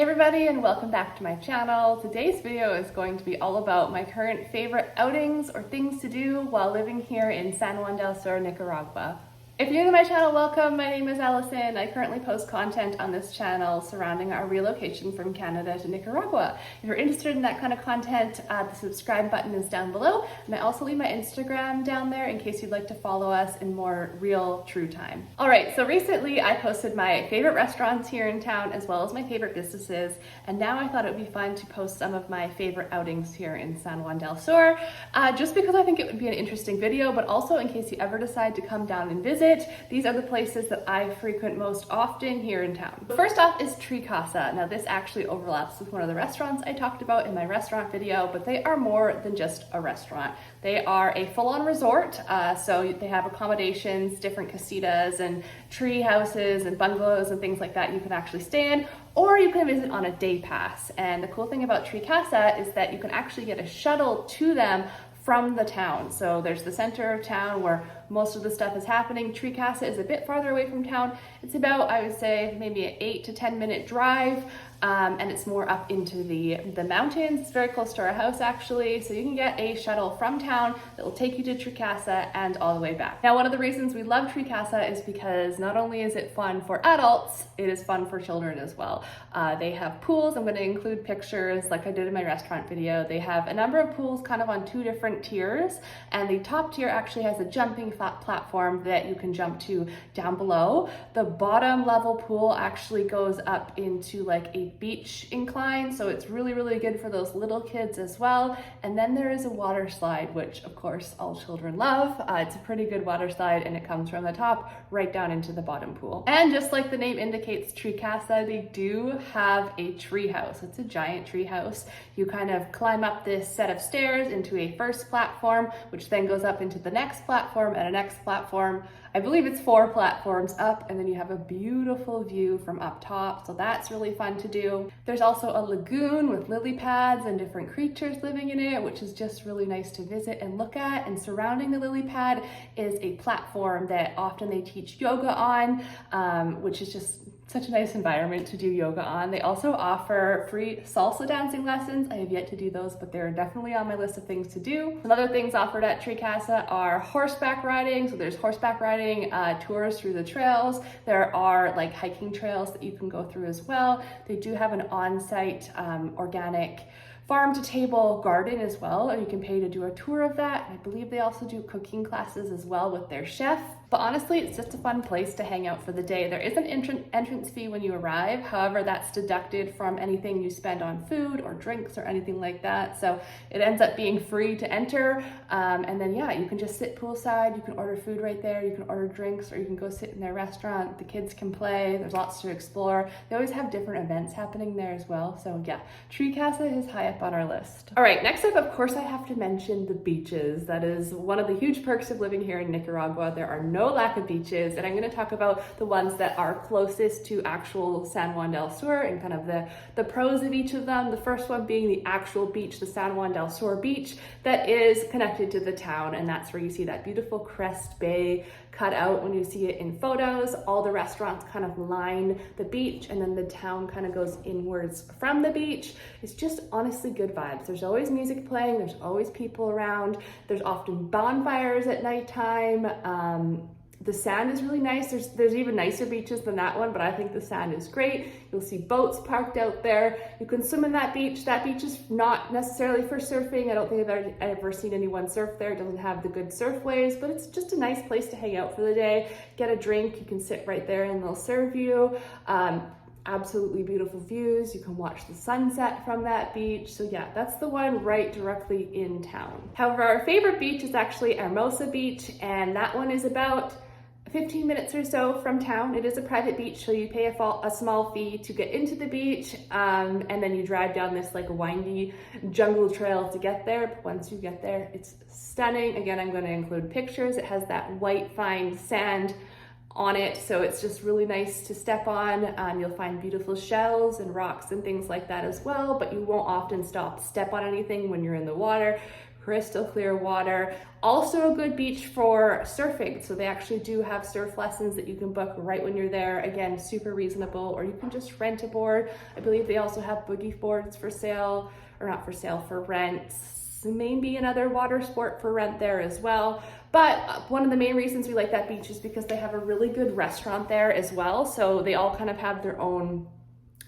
Hey everybody, and welcome back to my channel. Today's video is going to be all about my current favorite outings or things to do while living here in San Juan del Sur, Nicaragua. If you're new to my channel, welcome. My name is Allison. I currently post content on this channel surrounding our relocation from Canada to Nicaragua. If you're interested in that kind of content, the subscribe button is down below, and I also leave my Instagram down there in case you'd like to follow us in more real, true time. All right, so recently I posted my favorite restaurants here in town as well as my favorite businesses, and now I thought it would be fun to post some of my favorite outings here in San Juan del Sur, just because I think it would be an interesting video, but also in case you ever decide to come down and visit. These are the places that I frequent most often here in town. First off is Casa. Now this actually overlaps with one of the restaurants I talked about in my restaurant video, but they are more than just a restaurant. They are a full-on resort, so they have accommodations, different casitas and tree houses and bungalows and things like that you can actually stay in, or you can visit on a day pass. And the cool thing about Casa is that you can actually get a shuttle to them from the town. So there's the center of town where most of the stuff is happening. Casa is a bit farther away from town. It's about, I would say, maybe an 8 to 10 minute drive, and it's more up into the mountains. It's very close to our house actually, so you can get a shuttle from town that will take you to Casa and all the way back. Now, one of the reasons we love Casa is because not only is it fun for adults, it is fun for children as well. They have pools. I'm going to include pictures like I did in my restaurant video. They have a number of pools kind of on 2 different tiers, and the top tier actually has a jumping platform that you can jump to down below. The bottom level pool actually goes up into like a beach incline, so it's really, really good for those little kids as well. And then there is a water slide, which of course all children love. It's a pretty good water slide, and it comes from the top right down into the bottom pool. And just like the name indicates, Casa, they do have a tree house. It's a giant tree house. You kind of climb up this set of stairs into a first platform, which then goes up into the next platform and a next platform. I believe it's 4 platforms up, and then you have a beautiful view from up top, so that's really fun to do. There's also a lagoon with lily pads and different creatures living in it, which is just really nice to visit and look at. And surrounding the lily pad is a platform that often they teach yoga on, which is just such a nice environment to do yoga on. They also offer free salsa dancing lessons. I have yet to do those, but they're definitely on my list of things to do. Some other things offered at Casa are horseback riding. So there's horseback riding tours through the trails. There are like hiking trails that you can go through as well. They do have an on-site organic farm-to-table garden as well, and you can pay to do a tour of that. And I believe they also do cooking classes as well with their chef. But honestly, it's just a fun place to hang out for the day. There is an entrance fee when you arrive. However, that's deducted from anything you spend on food or drinks or anything like that. So it ends up being free to enter. And then, yeah, you can just sit poolside. You can order food right there. You can order drinks, or you can go sit in their restaurant. The kids can play. There's lots to explore. They always have different events happening there as well. So yeah, Casa is high up on our list. All right, next up, of course, I have to mention the beaches. That is one of the huge perks of living here in Nicaragua. There are no lack of beaches, and I'm going to talk about the ones that are closest to actual San Juan del Sur and kind of the pros of each of them. The first one being the actual beach, the San Juan del Sur beach that is connected to the town, and that's where you see that beautiful crest bay cut out when you see it in photos. All the restaurants kind of line the beach, and then the town kind of goes inwards from the beach. It's just honestly good vibes. There's always music playing, there's always people around, there's often bonfires at nighttime. The sand is really nice. There's even nicer beaches than that one, but I think the sand is great. You'll see boats parked out there. You can swim in that beach. That beach is not necessarily for surfing. I don't think I've ever seen anyone surf there. It doesn't have the good surf waves, but it's just a nice place to hang out for the day. Get a drink. You can sit right there and they'll serve you. Absolutely beautiful views. You can watch the sunset from that beach. So yeah, that's the one right directly in town. However, our favorite beach is actually Hermosa Beach, and that one is about 15 minutes or so from town. It is a private beach, so you pay a small fee to get into the beach, and then you drive down this like windy jungle trail to get there. But once you get there, it's stunning. Again, I'm going to include pictures. It has that white fine sand on it, so it's just really nice to step on. You'll find beautiful shells and rocks and things like that as well, but you won't often step on anything when you're in the water. crystal clear water. Also a good beach for surfing. So they actually do have surf lessons that you can book right when you're there. Again, super reasonable, or you can just rent a board. I believe they also have boogie boards for sale, or not for sale, for rent. Maybe another water sport for rent there as well. But one of the main reasons we like that beach is because they have a really good restaurant there as well. So they all kind of have their own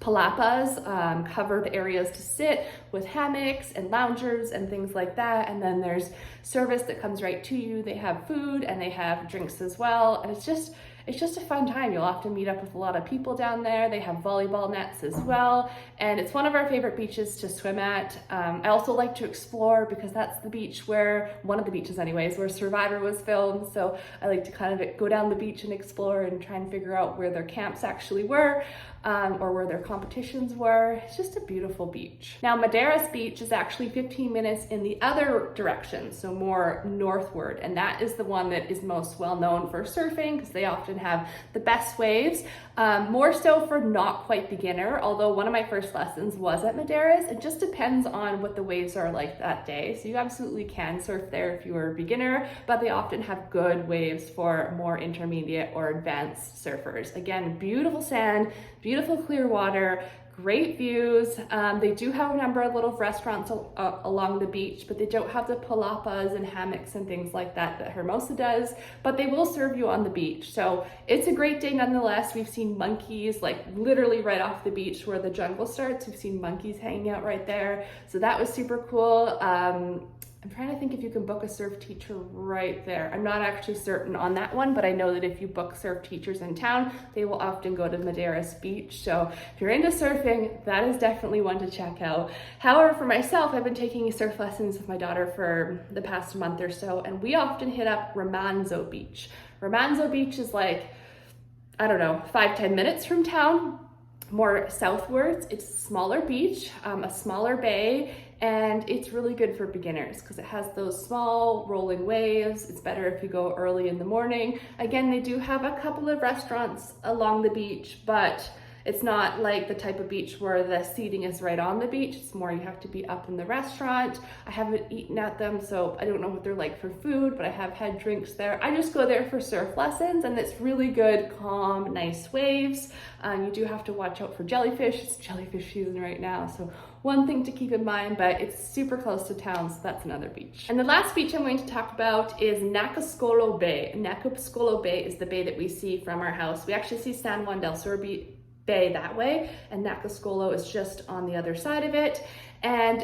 palapas, covered areas to sit with hammocks and loungers and things like that. And then there's service that comes right to you. They have food and they have drinks as well. And it's just a fun time. You'll often meet up with a lot of people down there. They have volleyball nets as well. And it's one of our favorite beaches to swim at. I also like to explore because that's the beach one of the beaches anyways, where Survivor was filmed. So I like to kind of go down the beach and explore and try and figure out where their camps actually were, or where their competitions were. It's just a beautiful beach. Now, Madeiras Beach is actually 15 minutes in the other direction, so more northward. And that is the one that is most well known for surfing because they often have the best waves, more so for not quite beginner, although one of my first lessons was at Madeiras. It just depends on what the waves are like that day. So you absolutely can surf there if you are a beginner, but they often have good waves for more intermediate or advanced surfers. Again, beautiful sand, beautiful clear water, great views. They do have a number of little restaurants along the beach, but they don't have the palapas and hammocks and things like that Hermosa does, but they will serve you on the beach. So it's a great day nonetheless. We've seen monkeys like literally right off the beach where the jungle starts. We've seen monkeys hanging out right there. So that was super cool. I'm trying to think if you can book a surf teacher right there. I'm not actually certain on that one, but I know that if you book surf teachers in town, they will often go to Madeiras Beach. So if you're into surfing, that is definitely one to check out. However, for myself, I've been taking surf lessons with my daughter for the past month or so, and we often hit up Remanzo Beach. Remanzo Beach is like, I don't know, 5-10 minutes from town. More southwards. It's a smaller beach, a smaller bay, and it's really good for beginners because it has those small rolling waves. It's better if you go early in the morning. Again, they do have a couple of restaurants along the beach, but it's not like the type of beach where the seating is right on the beach. It's more you have to be up in the restaurant. I haven't eaten at them, so I don't know what they're like for food, but I have had drinks there. I just go there for surf lessons, and it's really good, calm, nice waves. You do have to watch out for jellyfish. It's jellyfish season right now, so one thing to keep in mind, but it's super close to town, so that's another beach. And the last beach I'm going to talk about is Nakaskolo Bay. Nakaskolo Bay is the bay that we see from our house. We actually see San Juan Del Sur Bay that way, and Nakaskolo is just on the other side of it. And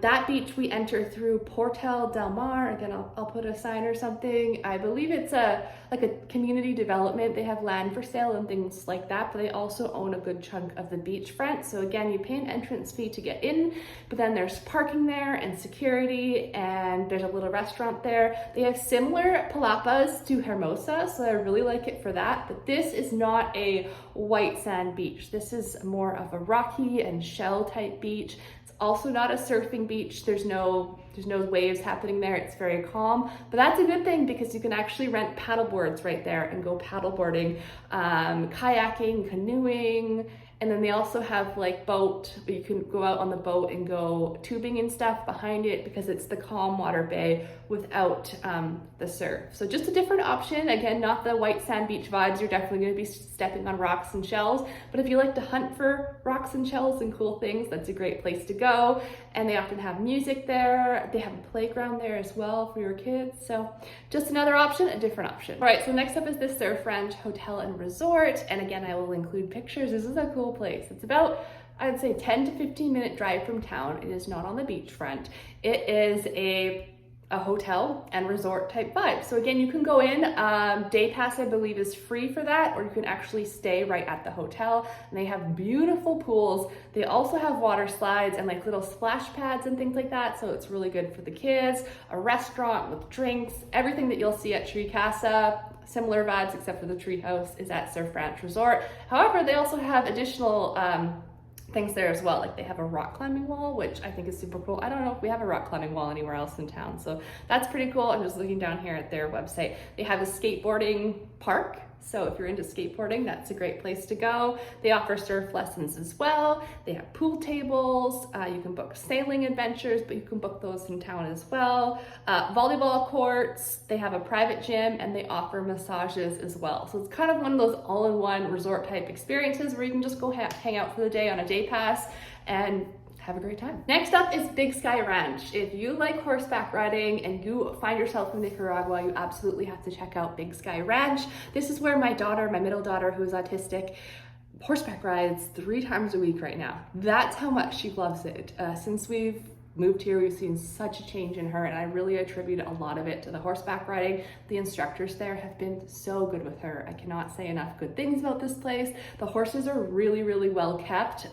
that beach we enter through Portal del Mar. Again, I'll put a sign or something. I believe it's like a community development. They have land for sale and things like that, but they also own a good chunk of the beachfront. So again, you pay an entrance fee to get in, but then there's parking there and security, and there's a little restaurant there. They have similar palapas to Hermosa, so I really like it for that. But this is not a white sand beach. This is more of a rocky and shell type beach. Also not a surfing beach. There's no waves happening there. It's very calm, but that's a good thing because you can actually rent paddle boards right there and go paddleboarding, kayaking, canoeing, and then they also have like boat. You can go out on the boat and go tubing and stuff behind it because it's the calm water bay without the surf. So just a different option. Again, not the white sand beach vibes. You're definitely going to be stepping on rocks and shells, but if you like to hunt for rocks and shells and cool things, that's a great place to go. And they often have music there. They have a playground there as well for your kids. So just another option, a different option. All right, so next up is the Surf Ranch Hotel and Resort. And again, I will include pictures. This is a cool place. It's about, I'd say, 10 to 15 minute drive from town. It is not on the beachfront. It is a hotel and resort type vibe. So again, you can go in, day pass I believe is free for that, or you can actually stay right at the hotel, and they have beautiful pools. They also have water slides and like little splash pads and things like that, so it's really good for the kids. A restaurant with drinks, everything that you'll see at Casa. Similar vibes except for the treehouse is at Surf Ranch Resort. However, they also have additional things there as well. Like they have a rock climbing wall, which I think is super cool. I don't know if we have a rock climbing wall anywhere else in town, so that's pretty cool. I'm just looking down here at their website. They have a skateboarding park, So if you're into skateboarding, that's a great place to go. They offer surf lessons as well. They have pool tables. You can book sailing adventures, but you can book those in town as well. Volleyball courts. They have a private gym and they offer massages as well. So it's kind of one of those all-in-one resort type experiences where you can just go hang out for the day on a day pass and have a great time. Next up is Big Sky Ranch. If you like horseback riding and you find yourself in Nicaragua, you absolutely have to check out Big Sky Ranch. This is where my middle daughter, who is autistic, horseback rides 3 times a week right now. That's how much she loves it. Since we've moved here, we've seen such a change in her, and I really attribute a lot of it to the horseback riding. The instructors there have been so good with her. I cannot say enough good things about this place. The horses are really, really well kept,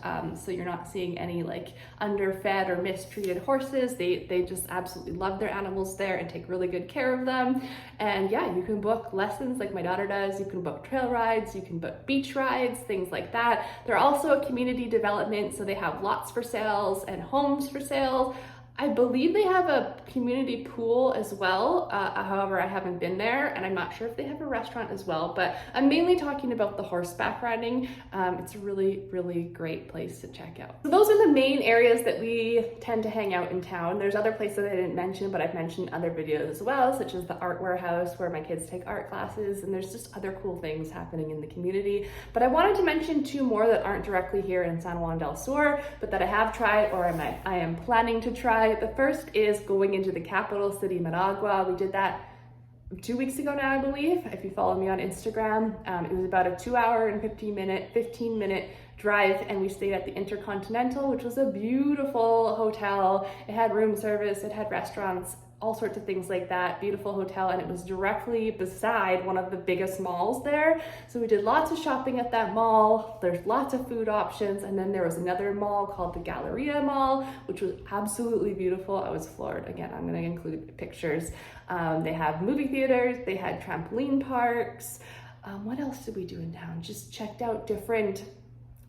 so you're not seeing any like underfed or mistreated horses. They just absolutely love their animals there and take really good care of them. And yeah, you can book lessons like my daughter does. You can book trail rides, you can book beach rides, things like that. They're also a community development, so they have lots for sales and homes for sales. I believe they have a community pool as well. However, I haven't been there, and I'm not sure if they have a restaurant as well, but I'm mainly talking about the horseback riding. It's a really, really great place to check out. So those are the main areas that we tend to hang out in town. There's other places I didn't mention, but I've mentioned in other videos as well, such as the art warehouse where my kids take art classes, and there's just other cool things happening in the community. But I wanted to mention 2 more that aren't directly here in San Juan del Sur, but that I have tried or I am planning to try. The first is going into the capital city, Managua. We did that 2 weeks ago now, I believe, if you follow me on Instagram. It was about a 2-hour and 15-minute drive, and we stayed at the Intercontinental, which was a beautiful hotel. It had room service, it had restaurants, all sorts of things like that. Beautiful hotel, and it was directly beside one of the biggest malls there. So we did lots of shopping at that mall. There's lots of food options, and then there was another mall called the Galleria Mall, which was absolutely beautiful. I was floored. Again, I'm gonna include pictures. They have movie theaters, they had trampoline parks. What else did we do in town? Just checked out different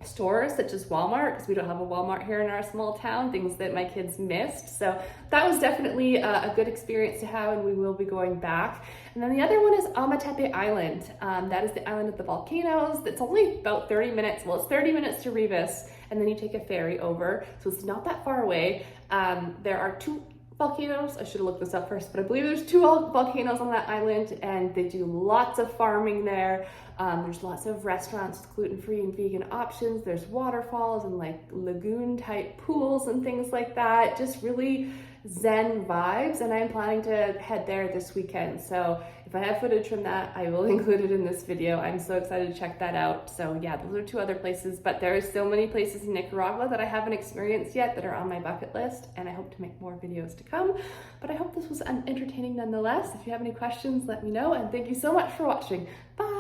stores such as Walmart, because we don't have a Walmart here in our small town, things that my kids missed. So that was definitely a good experience to have, and we will be going back. And then the other one is Amatepe Island. That is the island of the volcanoes. It's only about 30 minutes. Well, it's 30 minutes to Rivas, and then you take a ferry over. So it's not that far away. There are 2 volcanoes. I should have looked this up first, but I believe there's 2 volcanoes on that island, and they do lots of farming there. There's lots of restaurants with gluten-free and vegan options. There's waterfalls and like lagoon type pools and things like that. Just really zen vibes, and I'm planning to head there this weekend. So if I have footage from that, I will include it in this video. I'm so excited to check that out. So yeah, those are 2 other places, but there are so many places in Nicaragua that I haven't experienced yet that are on my bucket list, and I hope to make more videos to come. But I hope this was entertaining nonetheless. If you have any questions, let me know, and thank you so much for watching. Bye!